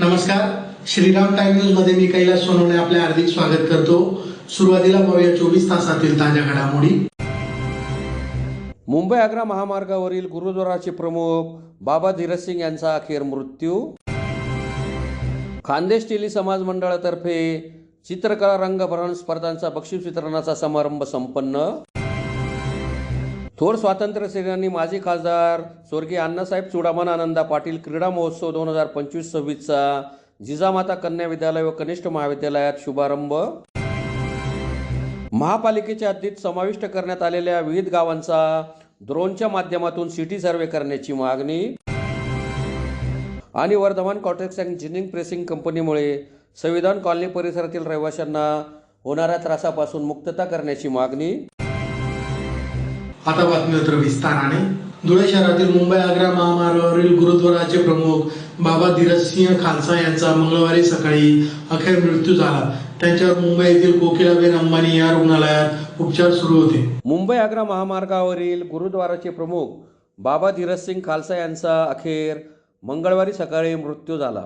नमस्कार, Shriram time news मध्ये मी कैलास सोनवणे आपले हार्दिक स्वागत करतो। सुरुवातीला पाहूया 24 तासातील ताज्या घडामोडी। मुंबई आग्रा महामार्गावरील गुरुद्वाराचे प्रमुख बाबा धीरज सिंग यांचा अखेर मृत्यू। खानदेश टेली समाज मंडळातर्फे चित्रकला रंगभरण स्पर्धांचा बक्षीस वितरणाचा समारंभ संपन्न। थोर स्वातंत्र्य सेनानी माजी खासदार स्वर्गीय अण्णासाहेब चुडामान आनंदा पाटील क्रीडा महोत्सव 2025-26 चा जिजामाता कन्या विद्यालय व कनिष्ठ महाविद्यालयात शुभारंभ। महापालिकेच्या हद्दीत समाविष्ट करण्यात आलेल्या विविध गावांचा ड्रोनच्या माध्यमातून सिटी सर्वे करण्याची मागणी। आणि वर्धमान कॉन्ट्रॅक्ट इंजिनिअरिंग प्रेसिंग कंपनीमुळे संविधान कॉलनी परिसरातील रहिवाशांना होणाऱ्या त्रासापासून मुक्तता करण्याची मागणी। आता बातमीपत्र विस्ताराने। धुळे शहरातील मुंबई आग्रा महामार्गावरील गुरुद्वाराचे प्रमुख बाबा धीरज सिंह खालसा यांचा मंगळवारी सकाळी अखेर मृत्यू झाला। त्यांच्यावर मुंबई येथील कोकिलाबेन अंबानी या रुग्णालयात उपचार सुरू होते। मुंबई आग्रा महामार्गावरील गुरुद्वाराचे प्रमुख बाबा धीरज सिंग खालसा यांचा अखेर मंगळवारी सकाळी मृत्यू झाला।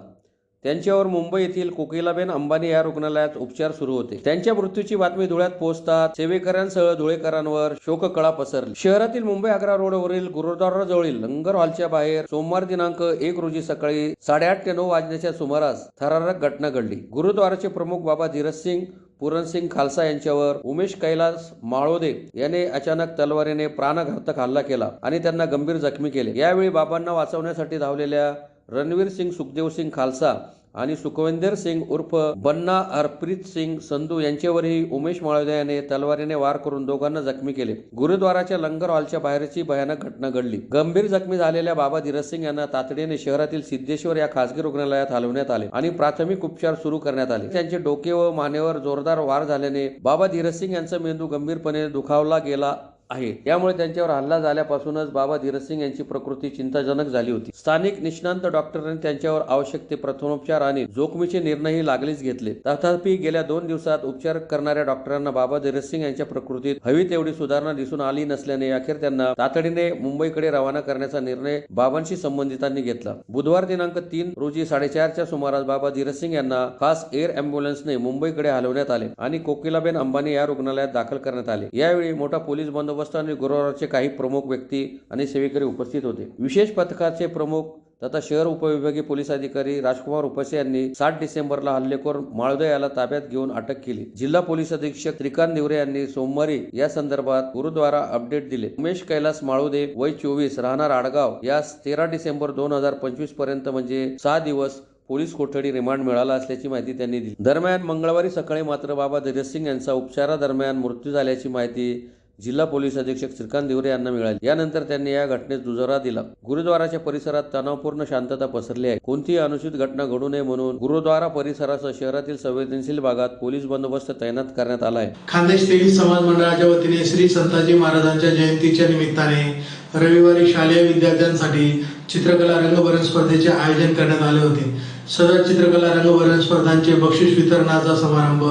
त्यांच्यावर मुंबई येथील कोकिलाबेन अंबानी या रुग्णालयात उपचार सुरू होते। त्यांच्या मृत्यूची बातमी धुळ्यात पोहोचताच सेवेकरांसह धुळेकरांवर शोककळा पसरली। शहरातील मुंबई आग्रा रोडवरील गुरुद्वाराजवळील लंगर हॉलच्या बाहेर सोमवार दिनांक 1 रोजी सकाळी 8:30 ते 9 वाजण्याच्या सुमारास थरारक घटना घडली। गुरुद्वाराचे प्रमुख बाबा धीरज सिंग पूरणसिंग खालसा यांच्यावर उमेश कैलास माळोदे याने अचानक तलवारीने प्राणघातक हल्ला केला आणि त्यांना गंभीर जखमी केले। यावेळी बाबांना वाचवण्यासाठी धावलेल्या रणवीर सिंग सुखदेव सिंग खालसा आणि सुखविंदर सिंग उर्फ बन्ना हरप्रीत सिंग संधू यांच्यावरही उमेश माळोदे याने तलवारीने वार करून दोघांना जखमी केले। गुरुद्वाराच्या लंगर हॉलच्या बाहेरची भयानक घटना घडली। गंभीर जखमी झालेल्या बाबा धीरज सिंग यांना तातडीने शहरातील सिद्धेश्वर या खासगी रुग्णालयात हलवण्यात आले आणि प्राथमिक उपचार सुरू करण्यात आले। त्यांचे डोके व मानेवर जोरदार वार झाल्याने बाबा धीरज सिंग यांचा मेंदू गंभीरपणे दुखावला गेला आहे। त्यामुळे त्यांच्यावर हल्ला झाल्यापासूनच बाबा धीरज सिंग यांची प्रकृती चिंताजनक झाली होती। स्थानिक निष्णांत डॉक्टरांनी त्यांच्यावर आवश्यक ते प्रथमोपचार आणि जोखमीचे निर्णयही लागलीच घेतले। तथापि गेल्या 2 दिवसात उपचार करणाऱ्या डॉक्टरांना बाबा धीरज सिंग यांच्या प्रकृतीत हवी तेवढी सुधारणा दिसून आली नसल्याने अखेर त्यांना तातडीने मुंबईकडे रवाना करण्याचा निर्णय बाबांशी संबंधितांनी घेतला। बुधवार दिनांक 3 रोजी 4:30च्या सुमारास बाबा धीरज सिंग यांना खास एअर अँब्युलन्सने मुंबईकडे हलवण्यात आले आणि कोकिलाबेन अंबानी या रुग्णालयात दाखल करण्यात आले। यावेळी मोठा पोलीस बंदोबस्त आणि गुरुद्वाराचे काही प्रमुख व्यक्ती आणि सेवेकरी उपस्थित होते। विशेष पथकाचे प्रमुख तथा शहर उपविभागीय पोलीस अधिकारी राजकुमार उपसे यांनी 7 डिसेंबरला हल्लेखोर माळोदे याला ताब्यात घेऊन अटक केली। जिल्हा पोलीस अधीक्षक श्रीकांत दिवरे यांनी सोमवारी या संदर्भात गुरुद्वारा अपडेट दिले। उमेश कैलास माळोदे वय 24 राहणार आडगाव यास 13 डिसेंबर 2025 पर्यंत म्हणजे 6 दिवस पोलीस कोठडी रिमांड मिळाला असल्याची माहिती त्यांनी दिली। दरम्यान मंगळवारी सकाळी मात्र बाबा धीरज सिंग यांचा उपचारादरम्यान मृत्यू झाल्याची माहिती जिल्हा पोलीस अधीक्षक श्रीकांत दिवरे यांना मिळाली। यानंतर त्यांनी या घटनेस दुजोरा दिला। गुरुद्वाराच्या परिसरात तणावपूर्ण शांतता पसरली आहे। कोणतीही अनुचित घटना घडू नये म्हणून गुरुद्वारा परिसरासह शहरातील संवेदनशील भागात पोलीस बंदोबस्त तैनात करण्यात आला आहे। खानदेश टेली समाज मंडळाच्या वतीने श्री संताजी महाराजांच्या जयंतीच्या निमित्ताने रविवारी शालेय विद्यार्थ्यांसाठी चित्रकला रंगभरण स्पर्धेचे आयोजन करण्यात आले होते। सदर चित्रकला रंगभरण स्पर्धांचे बक्षीस वितरणाचा समारंभ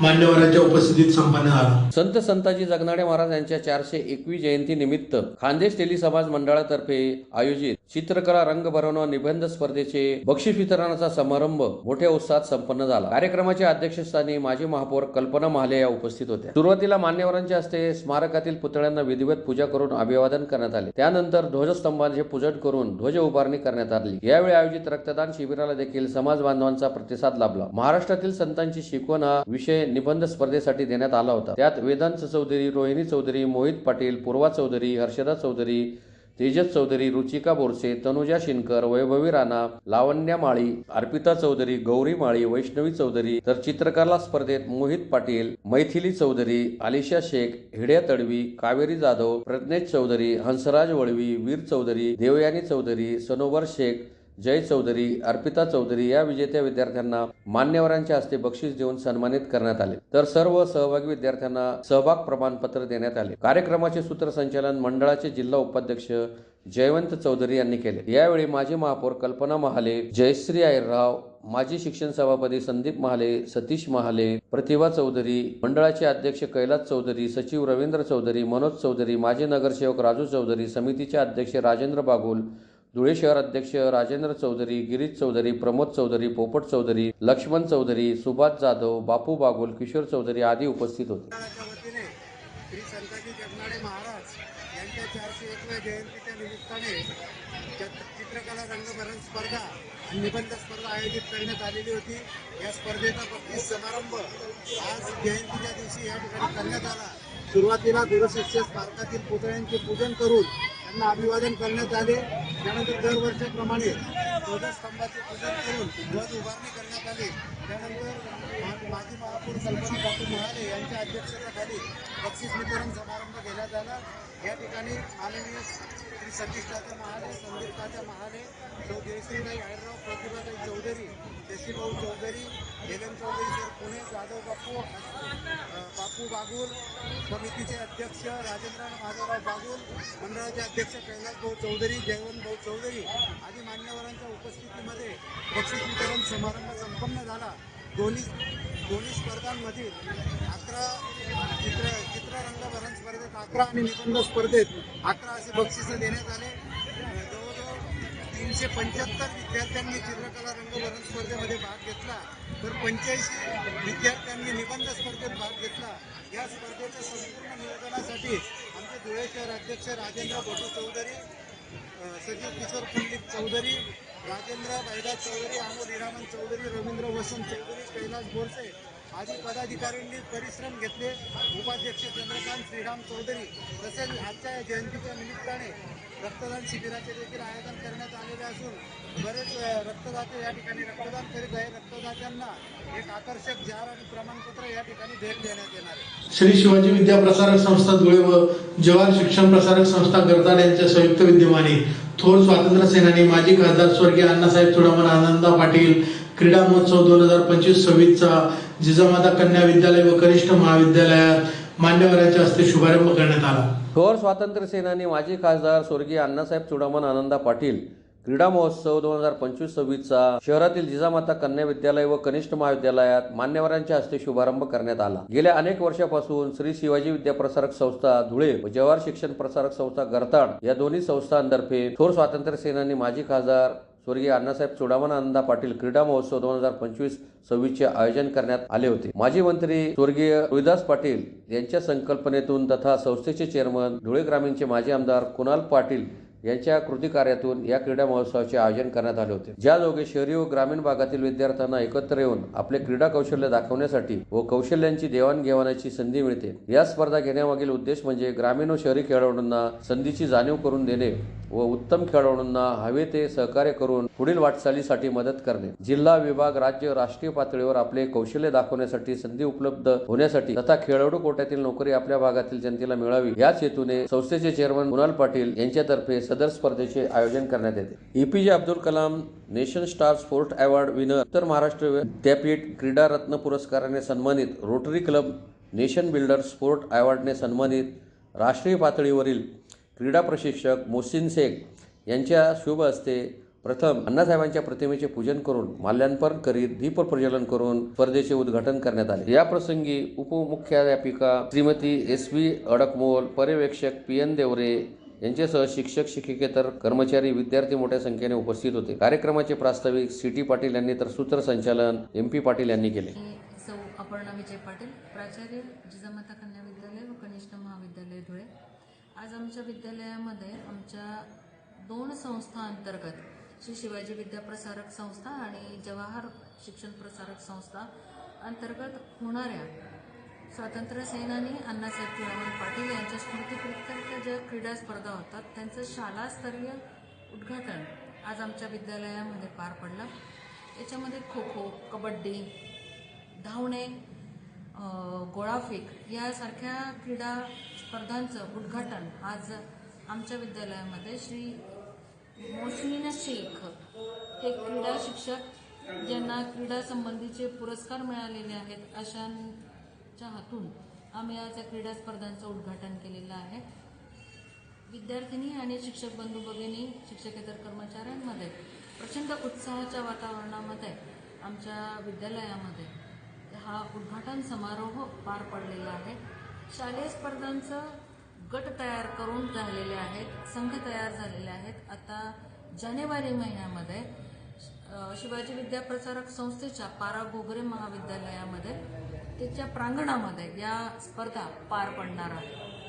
मान्यवरांच्या उपस्थितीत संपन्न झाला। संत संताजी जगनाडे महाराज यांच्या 401वी जयंती निमित्त खानदेश टेली समाज मंडळातर्फे आयोजित चित्रकला रंगभरण व निबंध स्पर्धेचे बक्षीस वितरणाचा समारंभ मोठ्या उत्साहात संपन्न झाला। कार्यक्रमाच्या अध्यक्षस्थानी माजी महापौर कल्पना महाले या उपस्थित होत्या। सुरुवातीला मान्यवरांच्या हस्ते स्मारकातील पुतळ्यांना विधिवत पूजा करून अभिवादन करण्यात आले। त्यानंतर ध्वजस्तंभांचे पूजन करून ध्वज उभारणी करण्यात आली। यावेळी आयोजित रक्तदान शिबिराला देखील समाज बांधवांचा प्रतिसाद लाभला। महाराष्ट्रातील संतांची शिकवण हा विषय निबंध स्पर्धेसाठी देण्यात आला होता। त्यात वेदांत चौधरी, रोहिणी चौधरी, मोहित पाटील, पूर्वा चौधरी, हर्षदा चौधरी, तेजस चौधरी, रुचिका बोरसे, तनुजा शिनकर, वैभवी राणा, लावण्या माळी, अर्पिता चौधरी, गौरी माळी, वैष्णवी चौधरी, तर चित्रकला स्पर्धेत मोहित पाटील, मैथिली चौधरी, आलिशा शेख, हिड्या तडवी, कावेरी जाधव, प्रज्ञेश चौधरी, हंसराज वळवी, वीर चौधरी, देवयानी चौधरी, सनोवर शेख, जय चौधरी, अर्पिता चौधरी या विजेत्या विद्यार्थ्यांना मान्यवरांच्या हस्ते बक्षीस देऊन सन्मानित करण्यात आले। तर सर्व सहभागी विद्यार्थ्यांना सहभाग प्रमाणपत्र देण्यात आले। कार्यक्रमाचे सूत्रसंचालन मंडळाचे जिल्हा उपाध्यक्ष जयवंत चौधरी यांनी केले। यावेळी माजी महापौर कल्पना महाले, जयश्री आयरराव, माजी शिक्षण सभापती संदीप महाले, सतीश महाले, प्रतिभा चौधरी, मंडळाचे अध्यक्ष कैलास चौधरी, सचिव रवींद्र चौधरी, मनोज चौधरी, माजी नगरसेवक राजू चौधरी, समितीचे अध्यक्ष राजेंद्र बागुल, धुळे शहर अध्यक्ष राजेंद्र चौधरी, गिरीश चौधरी, प्रमोद चौधरी, पोपट चौधरी, लक्ष्मण चौधरी, सुभाष जाधव, बापू बागुल, किशोर चौधरी आदी उपस्थित होते. मंडळाच्या वतीने श्री संताजी जगनाडे महाराज यांच्या 401व्या जयंतीच्या निमित्ताने चित्रकला रंगभरण स्पर्धा आणि निबंध स्पर्धा आयोजित करण्यात आलेली होती. या स्पर्धेचा 35 समारंभ आज जयंतीच्या दिवशी या ठिकाणी करण्यात आला. सुरुवातीला गुरुशिष्य स्मारकातील पुतळ्यांचे पूजन करून त्यांना अभिवादन करण्यात आले. त्यानंतर दरवर्षीप्रमाणे ध्वजस्तंभाचे पूजन करून ध्वज उभारणी करण्यात आली. त्यानंतर माजी महापौर कल्पना बापू महाले यांच्या अध्यक्षतेखाली बक्षीस वितरण समारंभ घेण्यात आला. या ठिकाणी माननीय श्री सतीश तात्या महाले, संदीप तात्या महाले, सौ जयश्रीबाई आयरराव, प्रतिभाताई चौधरी, शशीभाऊ चौधरी, हेलन चौधरी सर पुणे, जाधव बापू बागुल, समितीचे अध्यक्ष राजेंद्र माधवराव बागुल, मंडळाचे अध्यक्ष कैलास भाऊ चौधरी, जयवंत भाऊ चौधरी आदी मान्यवरांच्या उपस्थितीमध्ये बक्षीस वितरण समारंभ संपन्न झाला. दोन्ही स्पर्धांमधील 11 चित्ररंगभरण स्पर्धेत 11 आणि निबंध स्पर्धेत 11 असे बक्षिसं देण्यात आले. जवळजवळ 375 विद्यार्थ्यांनी चित्रकला रंगभरण स्पर्धेमध्ये भाग घेतला, तर 85 विद्यार्थ्यांनी निबंध स्पर्धेत भाग घेतला. या स्पर्धेच्या संपूर्ण नियोजनासाठी आमचे धुळे शहर अध्यक्ष राजेंद्र भोटू चौधरी, सचिव किशोर पंडित चौधरी, राजेंद्र बैदा चौधरी, अमोल हिरामन चौधरी, रवींद्र वसंत चौधरी, कैलास बोरसे आदी पदाधिकाऱ्यांनी परिश्रम घेतले. उपाध्यक्ष चंद्रकांत श्रीराम चौधरी तसेच आजच्या या जयंतीच्या निमित्ताने रक्तदान शिबिराचे देखील आयोजन करण्यात आलेले असून बरेच रक्तदाते या ठिकाणी रक्तदान करीत आहे. रक्तदात्यांना एक आकर्षक जार आणि प्रमाणपत्र या ठिकाणी भेट देण्यात येणार आहे. श्री शिवाजी विद्या प्रसारक संस्था धुळे व जवाहर शिक्षण प्रसारक संस्था गर्दाड यांच्या संयुक्त विद्यमाने थोर स्वातंत्र्य सेनानी माजी खासदार स्वर्गीय अण्णासाहेब चुडामण आनंदा पाटील क्रीडा महोत्सव 2025-26चा जिजामाता कन्या विद्यालय व कनिष्ठ महाविद्यालयात मान्यवरांच्या हस्ते शुभारंभ करण्यात आला. थोर स्वातंत्र्य सेनानी माजी खासदार स्वर्गीय अण्णासाहेब चुडामण आनंदा पाटील क्रीडा महोत्सव 2025-26चा शहरातील जिजामाता कन्या विद्यालय व कनिष्ठ महाविद्यालयात मान्यवरांच्या हस्ते शुभारंभ करण्यात आला. गेल्या अनेक वर्षापासून श्री शिवाजी विद्या प्रसारक संस्था धुळे व जवाहर शिक्षण प्रसारक संस्था गर्दाड या दोन्ही संस्थांतर्फे थोर स्वातंत्र्य सेनानी माजी खासदार स्वर्गीय अण्णासाहेब चुडामण आनंदा पाटील क्रीडा महोत्सव 2025-26चे आयोजन करण्यात आले होते. माजी मंत्री स्वर्गीय रोहिदास पाटील यांच्या संकल्पनेतून तथा संस्थेचे चेअरमन धुळे ग्रामीणचे माजी आमदार कुणाल पाटील यांच्या कृती कार्यातून या क्रीडा महोत्सवाचे आयोजन करण्यात आले होते. ज्यायोगे शहरी व ग्रामीण भागातील विद्यार्थ्यांना एकत्र येऊन आपले क्रीडा कौशल्य दाखवण्यासाठी व कौशल्यांची देवाणघेवाणाची संधी मिळते. या स्पर्धा घेण्यामागील उद्देश म्हणजे ग्रामीण व शहरी खेळाडूंना संधीची जाणीव करून देणे व उत्तम खेळाडूंना हवे ते सहकार्य करून पुढील वाटचालीसाठी मदत करणे. जिल्हा, विभाग, राज्य, राष्ट्रीय पातळीवर आपले कौशल्य दाखवण्यासाठी संधी उपलब्ध होण्यासाठी तथा खेळाडू कोट्यातील नोकरी आपल्या भागातील जनतेला मिळावी याच हेतूने संस्थेचे चेअरमन कुणाल पाटील यांच्यातर्फे सदर स्पर्धेचे आयोजन करण्यात येते. APJ Abdul Kalam nation star sport award winner, Uttar Maharashtra Vidyapeeth Krida Ratna पुरस्काराने सन्मानित, Rotary club nation builder sport अवॉर्डने सन्मानित, राष्ट्रीय पातळीवरील क्रीडा प्रशिक्षक मोहसिन शेख यांच्या शुभ हस्ते प्रथम अण्णासाहेबांच्या प्रतिमेचे पूजन करून माल्यार्पण करीत दीप प्रज्वलन करून स्पर्धेचे उद्घाटन करण्यात आले. या प्रसंगी उपमुख्याध्यापिका श्रीमती SV अडकमोल, पर्यवेक्षक PN देवरे यांच्यासह शिक्षक, शिक्षकेतर कर्मचारी, विद्यार्थी मोठ्या संख्येने उपस्थित होते. कार्यक्रमाचे प्रास्ताविक CT पाटील यांनी तर सूत्रसंचालन MP पाटील यांनी केले. सौ अपर्णा विजय पाटील, प्राचार्य जिजामाता कन्या विद्यालय व कनिष्ठ महाविद्यालय धुळे. आज आमच्या विद्यालयामध्ये आमच्या 2 संस्था अंतर्गत श्री शिवाजी विद्या प्रसारक संस्था आणि जवाहर शिक्षण प्रसारक संस्था अंतर्गत होणाऱ्या स्वातंत्र्य सेनानी अण्णासाहेब चुडामण पाटील यांच्या स्मृतीप्रित्यर्थ ज्या क्रीडा स्पर्धा होतात त्यांचं शालास्तरीय उद्घाटन आज आमच्या विद्यालयामध्ये पार पडलं. याच्यामध्ये खो खो, कबड्डी, धावणे, गोळाफेक यासारख्या क्रीडा स्पर्धांचं उद्घाटन आज आमच्या विद्यालयामध्ये श्री मोहसिन शेख हे क्रीडा शिक्षक ज्यांना क्रीडा संबंधीचे पुरस्कार मिळालेले आहेत अशांच्या हातून आम्ही आज या क्रीडा स्पर्धांचं उद्घाटन केलेलं आहे. विद्यार्थिनी आणि शिक्षक बंधू भगिनी, शिक्षकेतर कर्मचाऱ्यांमध्ये प्रचंड उत्साहाच्या वातावरणामध्ये आमच्या विद्यालयामध्ये हा उद्घाटन समारोह पार पडलेला आहे. शालेय स्पर्धांचं गट तयार करून झालेले आहेत, संघ तयार झालेले आहेत. आता जानेवारी महिन्यामध्ये शिवाजी विद्याप्रसारक संस्थेच्या पारा गोगरे महाविद्यालयामध्ये त्याच्या प्रांगणामध्ये या स्पर्धा पार पडणार आहे.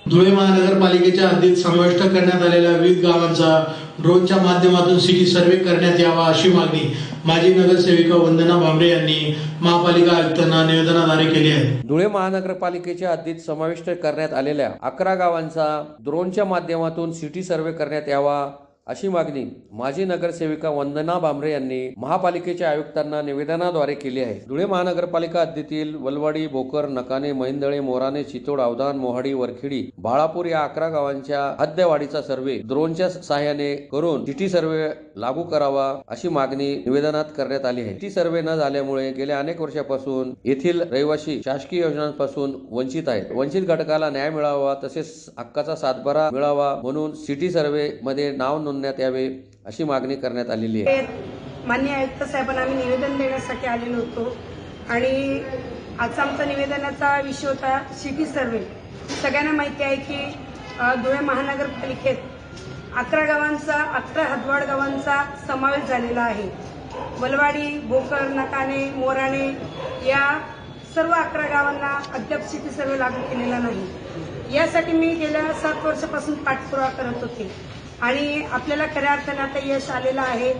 धुळे महानगरपालिकेच्या हद्दीत समाविष्ट करण्यात आलेल्या विविध गावांचा ड्रोनच्या माध्यमातून सिटी सर्व्हे करण्यात यावा अशी मागणी माजी नगरसेविका वंदना भांबरे यांनी महापालिका आयुक्तांना निवेदनाद्वारे केली आहे. धुळे महानगरपालिकेच्या हद्दीत समाविष्ट करण्यात आलेल्या 11 गावांचा ड्रोनच्या माध्यमातून सिटी सर्व्हे करण्यात यावा अशी मागणी माजी नगरसेविका वंदना भांबरे यांनी महापालिकेच्या आयुक्तांना निवेदनाद्वारे केली आहे. धुळे महानगरपालिका हद्दीतील वलवाडी, भोकर, नकाने, महिंदळे, मोराणे, चितोड, अवधान, मोहाडी, वरखेडी, बाळापूर या 11 गावांच्या हद्दवाढीचा सर्व्हे ड्रोनच्या सहाय्याने करून सिटी सर्व्हे लागू करावा अशी मागणी निवेदनात करण्यात आली आहे. सिटी सर्व्हे न झाल्यामुळे गेल्या अनेक वर्षापासून येथील रहिवासी शासकीय योजनांपासून वंचित आहेत. वंचित घटकाला न्याय मिळावा तसेच हक्काचा सातबारा मिळावा म्हणून सिटी सर्व्हे मध्ये नाव नोंदण्यात यावे अशी मागणी करण्यात आलेली आहे. माननीय आयुक्त साहेबांना आम्ही निवेदन देण्यासाठी आलेलो होतो आणि आजचा आमचा निवेदनाचा विषय होता सिटी सर्व्हे. सगळ्यांना माहिती आहे की धुळे महानगरपालिकेत 11 गावांचा 11 हदवाड गावांचा समावेश झालेला आहे. वलवाडी, भोकर, नकाने, मोराणे या सर्व 11 गावांना अद्याप सिटी सर्व्हे लागू केलेला नाही. यासाठी मी गेल्या 7 वर्षापासून पाठपुरावा करत होते आणि आपल्याला खऱ्या अर्थाने आता यश आलेलं आहे.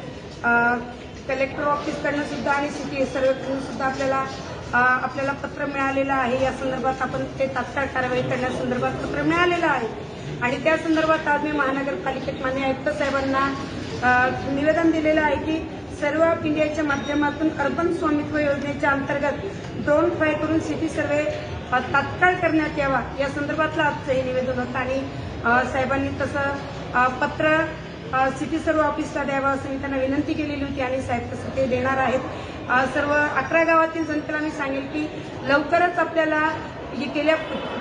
कलेक्टर ऑफिसकडनं सुद्धा आणि सिटी सर्व्हेकडून सुद्धा आपल्याला पत्र मिळालेलं आहे. या संदर्भात आपण ते तात्काळ कारवाई करण्यासंदर्भात पत्र मिळालेलं आहे आणि त्या संदर्भात आज मी महानगरपालिकेत माननीय आयुक्त साहेबांना निवेदन दिलेलं आहे की सर्व ऑफ इंडियाच्या माध्यमातून अर्बन स्वामित्व योजनेच्या अंतर्गत ड्रोन फ्लाय करून सिटी सर्व्हे तात्काळ करण्यात यावा या संदर्भातलं आजचं हे निवेदन होतं आणि साहेबांनी तसं पत्र सिटी सर्व ऑफिसला द्यावं असं मी त्यांना विनंती केलेली होती आणि साहेब तसं ते देणार आहेत. सर्व 11 गावातील जनतेला मी सांगेल की लवकरच आपल्याला गेल्या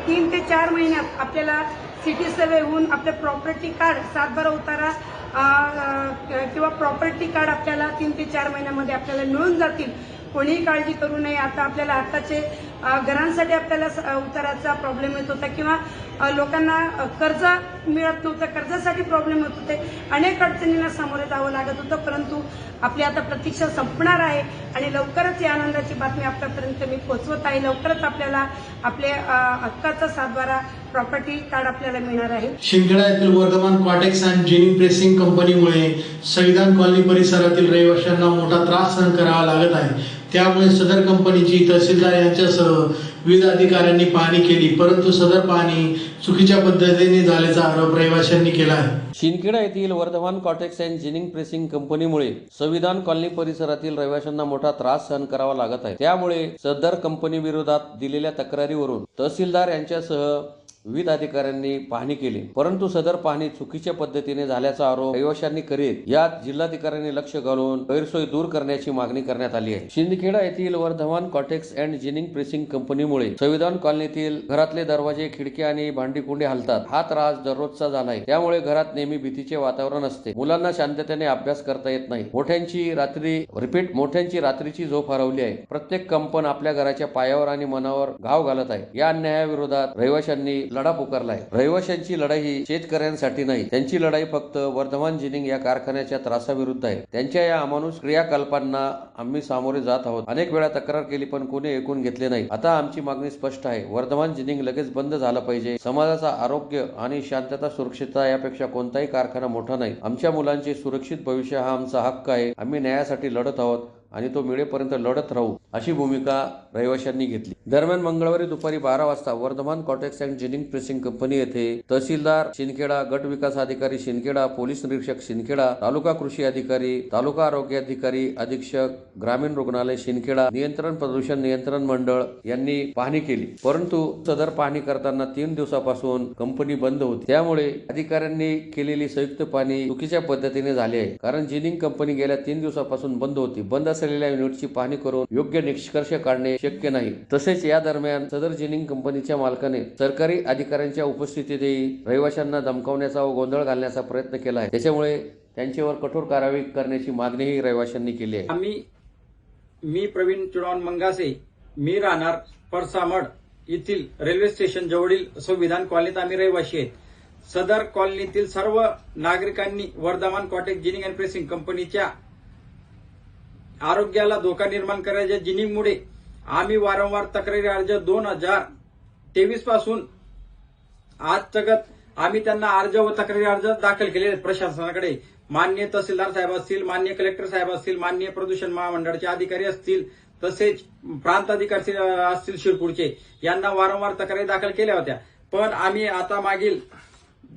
3 ते 4 महिन्यात आपल्याला सिटी सर्व्हे होऊन आपलं प्रॉपर्टी कार्ड, सातबारा उतारा किंवा प्रॉपर्टी कार्ड आपल्याला 3 ते 4 महिन्यामध्ये आपल्याला मिळून जातील. कोणीही काळजी करू नये. आता आपल्याला आताचे घरांसाठी आपल्याला उताराचा प्रॉब्लेम येत होता किंवा लोकांना कर्ज मिळत नव्हतं, कर्जासाठी प्रॉब्लेम होत होते, अनेक अडचणींना सामोरे जावं लागत होतं. परंतु आपली आता प्रतीक्षा संपणार आहे आणि लवकरच या आनंदाची बातमी आपल्यापर्यंत मी पोहोचवत आहे. लवकरच आपल्याला आपले हक्काचा सातबारा प्रॉपर्टी कार्ड आपल्याला मिळणार आहे. शिंदखेडा येथील वर्धमान क्वाटेक्स अँड जिनिंग प्रेसिंग कंपनीमुळे संविधान कॉलनी परिसरातील रहिवाशांना मोठा त्रास सहन करावा लागत आहे. त्यामुळे सदर कंपनीची तहसीलदार यांच्यासह विविध अधिकाऱ्यांनी पाहणी केली, परंतु सदर पाहणी चुकीच्या पद्धतीने झाल्याचा आरोप रहिवाशांनी केला आहे. शिंदखेडा येथील Vardhaman cortex and ginning pressing कंपनीमुळे संविधान कॉलनी परिसरातील रहिवाशांना मोठा त्रास सहन करावा लागत आहे. त्यामुळे सदर कंपनी विरोधात दिलेल्या तक्रारीवरून तहसीलदार यांच्यासह विविध अधिकाऱ्यांनी पाहणी केली, परंतु सदर पाहणी चुकीच्या पद्धतीने झाल्याचा आरोप रहिवाशांनी करीत यात जिल्हाधिकाऱ्यांनी लक्ष घालून गैरसोय दूर करण्याची मागणी करण्यात आली आहे. शिंदखेडा येथील Vardhaman cortex and ginning pressing कंपनीमुळे संविधान कॉलनीतील घरातले दरवाजे, खिडकी आणि भांडी-कुंडी हलतात. हा त्रास दररोजचा झालाय. त्यामुळे घरात नेहमी भीतीचे वातावरण असते. मुलांना शांततेने अभ्यास करता येत नाही. मोठ्यांची रात्रीची झोप हरवली आहे. प्रत्येक कंपन आपल्या घराच्या पायावर आणि मनावर घाव घालत आहे. या अन्यायाविरोधात रहिवाशांनी लढा पुकारलाय. रहिवाशांची लढाई ही शेतकऱ्यांसाठी नाही, त्यांची लढाई फक्त वर्धमान जिनिंग या कारखान्याच्या त्रासाविरुद्ध आहे. त्यांच्या या अमानुष क्रियाकल्पांना आम्ही सामोरे जात आहोत. अनेक वेळा तक्रार केली पण कोणी ऐकून घेतले नाही. आता आमची मागणी स्पष्ट आहे. वर्धमान जिनिंग लगेच बंद झालं पाहिजे. समाजाचा आरोग्य आणि शांतता, सुरक्षितता यापेक्षा कोणताही कारखाना मोठा नाही. आमच्या मुलांचे सुरक्षित भविष्य हा आमचा हक्क आहे. आम्ही न्यायासाठी लढत आहोत आणि तो मिळेपर्यंत लढत राहू अशी भूमिका रहिवाशांनी घेतली. दरम्यान मंगळवारी दुपारी 12 वाजता Vardhaman cortex and ginning pressing company येथे तहसीलदार शिंदखेडा, गट विकास अधिकारी शिंदखेडा, पोलीस निरीक्षक शिंदखेडा, तालुका कृषी अधिकारी, तालुका आरोग्य अधिकारी, अधीक्षक, ग्रामीण रुग्णालय शिंदखेडा, नियंत्रण प्रदूषण नियंत्रण मंडळ यांनी पाहणी केली, परंतु सदर पाहणी करताना 3 दिवसापासून कंपनी बंद होती. त्यामुळे अधिकाऱ्यांनी केलेली संयुक्त पाहणी चुकीच्या पद्धतीने झाली आहे. कारण जिनिंग कंपनी गेल्या 3 दिवसापासून बंद होती. बंद असलेल्या युनिटची पाहणी करून योग्य निष्कर्ष काढणे शक्य नाही. तसेच या दरम्यान सदर जिनिंग कंपनीच्या मालकाने सरकारी अधिकाऱ्यांच्या उपस्थितीतही रहिवाशांना धमकावण्याचा व गोंधळ घालण्याचा प्रयत्न केला आहे. त्याच्यामुळे त्यांच्यावर कठोर कारवाई करण्याची मागणीही रहिवाशांनी केली आहे. मी प्रवीण चुडावन मंगासे, मी राहणार परसामड येथील रेल्वे स्टेशन जवळील संविधान कॉलनीत आम्ही रहिवासी आहेत. सदर कॉलनीतील सर्व नागरिकांनी Vardhaman cottage ginning and pressing कंपनीच्या आरोग्याला धोका निर्माण करण्याच्या जिनिंगमुळे आम्ही वारंवार तक्रारी अर्ज 2023 पासून आज जगत आम्ही त्यांना अर्ज व तक्रारी अर्ज दाखल केले आहेत प्रशासनाकडे. माननीय तहसीलदार साहेब असतील, माननीय कलेक्टर साहेब असतील, माननीय प्रदूषण महामंडळाचे अधिकारी असतील, तसेच प्रांत अधिकारी असतील शिरपूरचे, यांना वारंवार तक्रारी दाखल केल्या होत्या. पण आम्ही आता मागील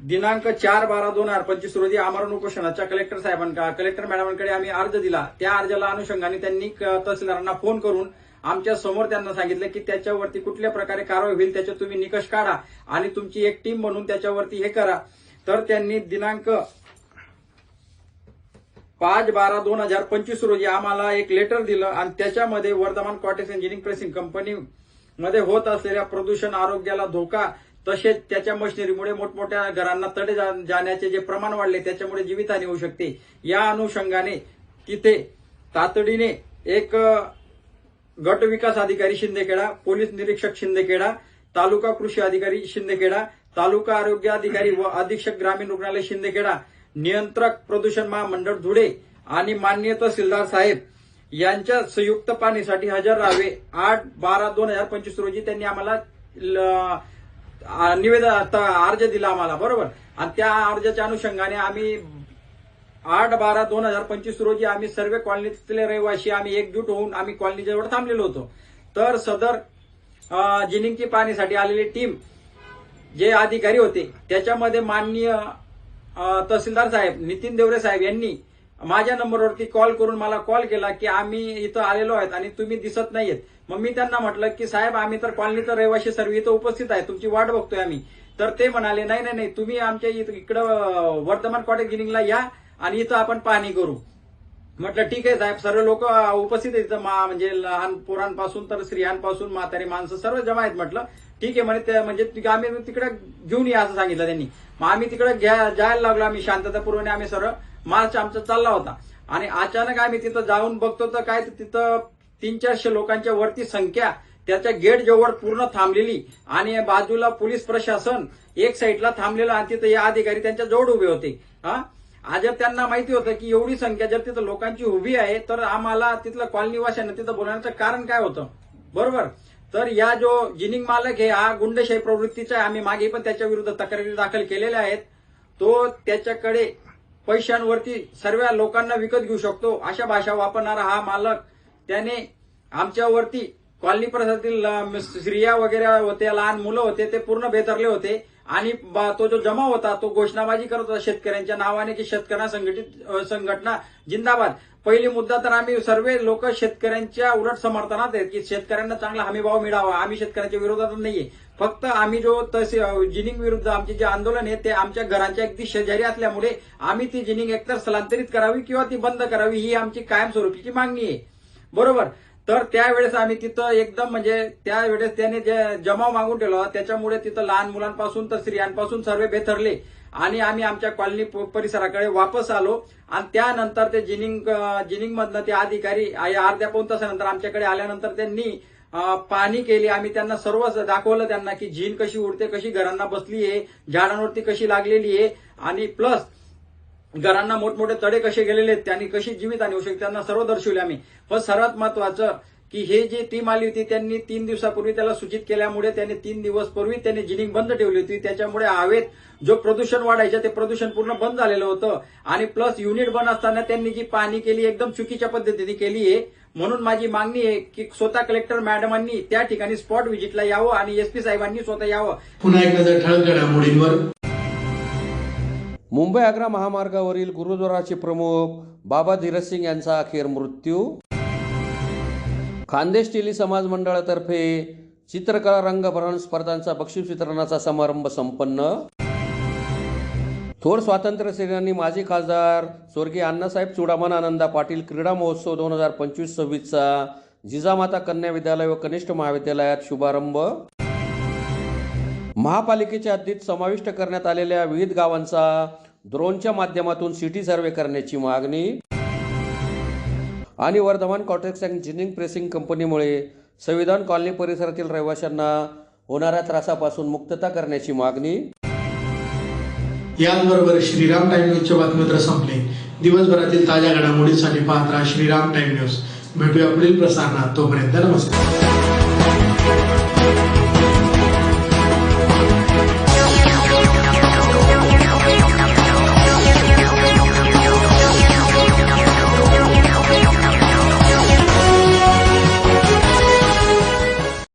दिनांक 4/12/2025 रोजी आमरण उपोषणाच्या कलेक्टर मॅडमांकडे आम्ही अर्ज दिला. त्या अर्जाला अनुषंगाने त्यांनी तहसीलदारांना फोन करून आमच्या समोर त्यांना सांगितलं की त्याच्यावरती कुठल्या प्रकारे कारवाई होईल त्याच्या तुम्ही निकष काढा आणि तुमची एक टीम म्हणून त्याच्यावरती हे करा. तर त्यांनी दिनांक 5/12/2025 रोजी आम्हाला एक लेटर दिलं आणि त्याच्यामध्ये वर्धमान कॉटेज इंजिनिअरिंग प्रेसिंग कंपनीमध्ये होत असलेल्या प्रदूषण, आरोग्याला धोका, तसेच त्याच्या मशिनरीमुळे मोठमोठ्या घरांना तडे जाण्याचे जे प्रमाण वाढले त्याच्यामुळे जीवितहानी होऊ शकते. या अनुषंगाने तिथे तातडीने एक गट विकास अधिकारी शिंदेखेडा, पोलीस निरीक्षक शिंदेखेडा, तालुका कृषी अधिकारी शिंदेखेडा, तालुका आरोग्य अधिकारी व अधीक्षक ग्रामीण रुग्णालय शिंदेखेडा, नियंत्रक प्रदूषण महामंडळ धुळे आणि माननीय तहसीलदार साहेब यांच्या संयुक्त पाहणीसाठी हजर राहावे. 8/12/2025 रोजी त्यांनी आम्हाला अर्ज दिला आम्हाला, बरोबर. आणि त्या अर्जाच्या अनुषंगाने आम्ही 8/12/2025 रोजी आम्ही सर्व कॉलनीतले रहिवासी आम्ही एकजूट होऊन आम्ही कॉलनीजवळ थांबलेलो होतो. तर सदर जिनिंगची पाहणीसाठी आलेली टीम जे अधिकारी होते त्याच्यामध्ये माननीय तहसीलदार साहेब नितीन देवरे साहेब यांनी माझ्या नंबरवरती कॉल करून मला कॉल केला की आम्ही इथं आलेलो आहेत आणि तुम्ही दिसत नाहीयेत. मग मी त्यांना म्हटलं की साहेब आम्ही तर कॉलनीचा रहिवासी सर्व इथं उपस्थित आहे, तुमची वाट बघतोय आम्ही. तर ते म्हणाले नाही तुम्ही आमच्या इकडं वर्धमान कॉटेज जिनिंगला या आणि इथं आपण पाहणी करू. म्हटलं ठीक आहे साहेब, सर्व लोक उपस्थित आहेत इथं, म्हणजे लहान पोरांपासून तर स्त्रियांपासून म्हातारी माणसं सर्व जमा आहेत. म्हटलं ठीक आहे म्हणे, म्हणजे आम्ही तिकडे घेऊन या असं सांगितलं त्यांनी. मग आम्ही तिकडे जायला लागलो. आम्ही शांततापूर्वक आम्ही सर्व मार्च आमचा चालला होता आणि अचानक आम्ही तिथं जाऊन बघतो तर काय तिथं 300-400 लोकांच्या वरती संख्या त्याच्या गेट जवळ पूर्ण थांबलेली आणि बाजूला पोलीस प्रशासन एक साईडला थांबलेलं आणि तिथं या अधिकारी त्यांच्या जवळ उभे होते. आज त्यांना माहिती होतं की एवढी संख्या जर तिथं लोकांची उभी आहे तर आम्हाला तिथलं कॉलनीवाशांना तिथं बोलण्याचं कारण काय होतं, बरोबर. तर या जो जिनिंग मालक आहे हा गुंडशाही प्रवृत्तीचा आहे. आम्ही मागे पण त्याच्या विरुद्ध तक्रारी दाखल केलेल्या आहेत. तो त्याच्याकडे पैशांवरती सर्व लोकांना विकत घेऊ शकतो अशा भाषा वापरणारा हा मालक, त्याने आमच्यावरती कॉलनी परिसरातील स्त्रिया वगैरे होत्या, लहान मुलं होते, ते पूर्ण बेदरले होते आणि तो जो जमा होता तो घोषणाबाजी करत होता शेतकऱ्यांच्या नावाने की शेतकऱ्यांना संघटना जिंदाबाद. पहिली मुद्दा तर आम्ही सर्व लोक शेतकऱ्यांच्या उलट समर्थनात आहेत की शेतकऱ्यांना चांगला हमीभाव मिळावा. आम्ही शेतकऱ्यांच्या विरोधात नाहीये. फक्त आम्ही जो जिनिंग विरुद्ध आमचे जे आंदोलन आहे ते आमच्या घरांच्या अगदी शेजारी असल्यामुळे आम्ही ती जिनिंग एकतर स्थलांतरित करावी किंवा ती बंद करावी ही आमची कायमस्वरूपीची मागणी आहे, बरोबर. तर त्यावेळेस आम्ही तिथं एकदम म्हणजे त्यावेळेस त्याने जे जमाव मागून ठेवला त्याच्यामुळे तिथं लहान मुलांपासून तर स्त्रियांपासून सर्व बेथरले आणि आम्ही आमच्या कॉलनी परिसराकडे वापस आलो. आणि त्यानंतर ते जिनिंग मधनं ते अधिकारी अर्ध्या पाऊण तासानंतर आमच्याकडे आल्यानंतर त्यांनी पाहणी केली. आम्ही त्यांना सर्व दाखवलं त्यांना की झीन कशी उडते, कशी घरांना बसली आहे, झाडांवरती कशी लागलेली आहे आणि प्लस घरांना मोठमोठे तडे कसे गेलेले आहेत, त्यांनी कशी जीवितहानी होऊ शकते त्यांना सर्व दर्शवले आम्ही. पण सर्वात महत्वाचं की हे जी टीम आली होती त्यांनी 3 दिवसापूर्वी त्याला सूचित केल्यामुळे त्यांनी 3 दिवस पूर्वी त्यांनी जिनिंग बंद ठेवली होती. त्याच्यामुळे हवेत जो प्रदूषण वाढायचं ते प्रदूषण पूर्ण बंद झालेलं होतं आणि प्लस युनिट बंद असताना त्यांनी जी पाहणी केली एकदम चुकीच्या पद्धतीने केली आहे. म्हणून माझी मागणी आहे की स्वतः कलेक्टर मॅडमांनी त्या ठिकाणी स्पॉट व्हिजिटला यावं आणि एसपी साहेबांनी स्वतः यावं. पुन्हा एक नजर ठळक घडामोडींवर. मुंबई आग्रा महामार्गावरील गुरुद्वाराचे प्रमुख बाबा धीरजसिंग यांचा अखेर मृत्यू. खानदेश टेली समाज मंडळातर्फे चित्रकला रंगभरण स्पर्धांचा बक्षीस वितरणाचा समारंभ संपन्न. थोर स्वातंत्र्य सेनानी माजी खासदार स्वर्गीय अण्णासाहेब चुडामण आनंदा पाटील क्रीडा महोत्सव 2025-26चा जिजामाता कन्या विद्यालय व कनिष्ठ महाविद्यालयात शुभारंभ. महापालिकेच्या हद्दीत समाविष्ट करण्यात आलेल्या विविध गावांचा ड्रोनच्या माध्यमातून सिटी सर्व्हे करण्याची मागणी. आणि Vardhaman cottage and ginning pressing कंपनीमुळे संविधान कॉलनी परिसरातील रहिवाशांना होणाऱ्या त्रासापासून मुक्तता करण्याची मागणी. याचबरोबर श्रीराम टाइम न्यूजचे बातमीपत्र संपले. दिवसभरातील ताज्या घडामोडींसाठी पाहत राहा श्रीराम टाइम न्यूज. भेटूया पुढील प्रसारणात. तोपर्यंत नमस्कार.